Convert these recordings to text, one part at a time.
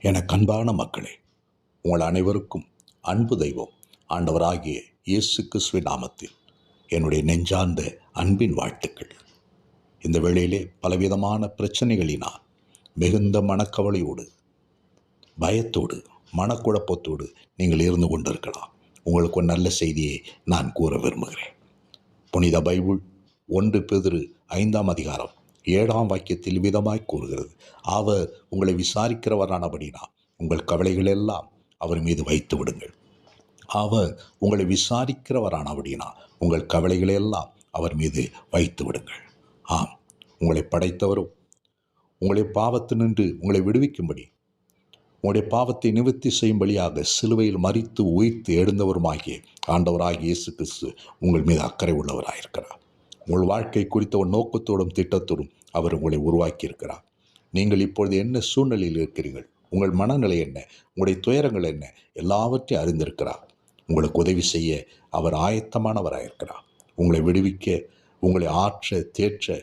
என அன்பான மக்களே, உங்கள் அனைவருக்கும் அன்பு தெய்வம் ஆண்டவராகிய இயேசு கிறிஸ்துவின் நாமத்தில் என்னுடைய நெஞ்சார்ந்த அன்பின் வாழ்த்துக்கள். இந்த வேளையிலே பலவிதமான பிரச்சனைகளினால் மிகுந்த மனக்கவலையோடு, பயத்தோடு, மனக்குழப்பத்தோடு நீங்கள் இருந்து கொண்டிருக்கலாம். உங்களுக்கு ஒரு நல்ல செய்தியை நான் கூற விரும்புகிறேன். புனித பைபிள் 1 பேதுரு 5ஆம் அதிகாரம் 7ஆம் வாக்கியத்தில் விதமாய் கூறுகிறது, அவர் உங்களை விசாரிக்கிறவரானபடினா உங்கள் கவலைகள் எல்லாம் அவர் மீது வைத்து விடுங்கள். அவர் உங்களை விசாரிக்கிறவரானபடினா உங்கள் கவலைகளை எல்லாம் அவர் மீது வைத்து விடுங்கள். ஆம், உங்களை படைத்தவரும் உங்களை பாவத்தினின்று உங்களை விடுவிக்கும்படி, உங்களுடைய பாவத்தை நிவர்த்தி செய்யும்படியாக சிலுவையில் மரித்து உயிர்த்து எழுந்தவருமாகிய ஆண்டவராகிய இயேசு கிறிஸ்து உங்கள் மீது அக்கறை உள்ளவராயிருக்கிறார். உங்கள் வாழ்க்கை குறித்த ஒரு நோக்கத்தோடும் திட்டத்தோடும் அவர் உங்களை உருவாக்கி இருக்கிறார். நீங்கள் இப்பொழுது என்ன சூழ்நிலையில் இருக்கிறீர்கள், உங்கள் மனநிலை என்ன, உங்களுடைய துயரங்கள் என்ன, எல்லாவற்றையும் அறிந்திருக்கிறார். உங்களுக்கு உதவி செய்ய அவர் ஆயத்தமானவராயிருக்கிறார். உங்களை விடுவிக்க, உங்களை ஆற்ற தேற்ற,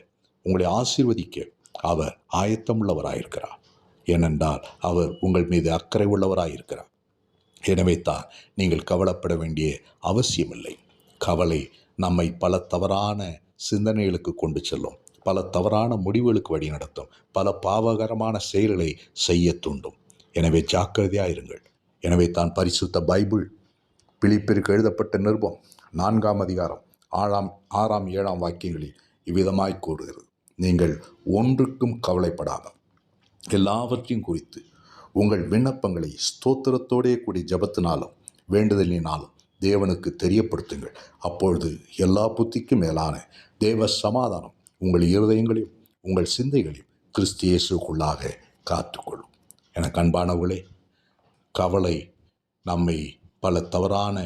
உங்களை ஆசீர்வதிக்க அவர் ஆயத்தமுள்ளவராயிருக்கிறார். ஏனென்றால் அவர் உங்கள் மீது அக்கறை உள்ளவராயிருக்கிறார். எனவே தான் நீங்கள் கவலைப்பட வேண்டிய அவசியமில்லை. கவலை நம்மை பல தவறான சிந்தனைகளுக்கு கொண்டு செல்லும், பல தவறான முடிவுகளுக்கு வழி நடத்தும், பல பாவகரமான செயல்களை செய்ய தூண்டும். எனவே ஜாக்கிரதையாயிருங்கள். எனவே தான் பரிசுத்த பைபிள் பிலிப்பிற்கு எழுதப்பட்ட நிருபம் 4ஆம் அதிகாரம் 6ஆம் 7ஆம் வாக்கியங்களில் இவ்விதமாய் கூறுகிறது, நீங்கள் ஒன்றுக்கும் கவலைப்படாமல் எல்லாவற்றையும் குறித்து உங்கள் விண்ணப்பங்களை ஸ்தோத்திரத்தோடே கூடி ஜபத்தினாலும் வேண்டுதலினாலும் தேவனுக்கு தெரியப்படுத்துங்கள். அப்பொழுது எல்லா புத்திக்கும் மேலான தேவ சமாதானம் உங்கள் இருதயங்களையும் உங்கள் சிந்தைகளையும் கிறிஸ்து இயேசுக்குள்ளாக காத்துக்கொள்ளும். எனக்கு அன்பானவர்களே, கவலை நம்மை பல தவறான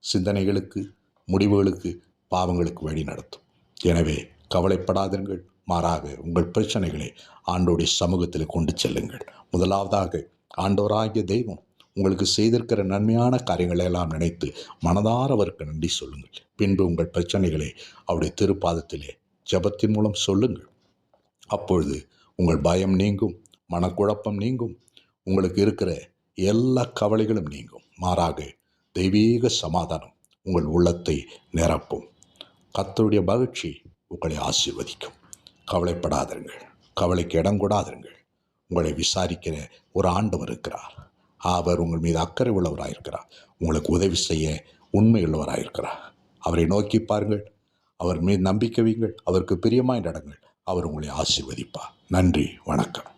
சிந்தனைகளுக்கு, முடிவுகளுக்கு, பாவங்களுக்கு வழி நடத்தும். எனவே கவலைப்படாதீர்கள். மாறாக உங்கள் பிரச்சனைகளை ஆண்டவருடைய சமூகத்தில் கொண்டு செல்லுங்கள். முதலாவதாக ஆண்டவராகிய தெய்வம் உங்களுக்கு செய்திருக்கிற நன்மையான காரியங்களை எல்லாம் நினைத்து மனதார அவருக்கு நன்றி சொல்லுங்கள். பின்பு உங்கள் பிரச்சனைகளை அவருடைய திருப்பாதத்திலே ஜபத்தின் மூலம் சொல்லுங்கள். அப்பொழுது உங்கள் பயம் நீங்கும், மனக்குழப்பம் நீங்கும், உங்களுக்கு இருக்கிற எல்லா கவலைகளும் நீங்கும். மாறாக தெய்வீக சமாதானம் உங்கள் உள்ளத்தை நிரப்பும். கர்த்தருடைய மகிழ்ச்சி உங்களை ஆசீர்வதிக்கும். கவலைப்படாதீர்கள், கவலைக்கு இடம் கொடாதீர்கள். உங்களை விசாரிக்கிற ஒரு ஆண்டவர் இருக்கிறார். அவர் உங்கள் மீது அக்கறை உள்ளவராயிருக்கிறார். உங்களுக்கு உதவி செய்ய உண்மையுள்ளவராயிருக்கிறார். அவரை நோக்கி பாருங்கள், அவர் மீது நம்பிக்கை வையுங்கள், அவருக்கு பிரியமாய் நடங்கள். அவர் உங்களை ஆசீர்வதிப்பார். நன்றி, வணக்கம்.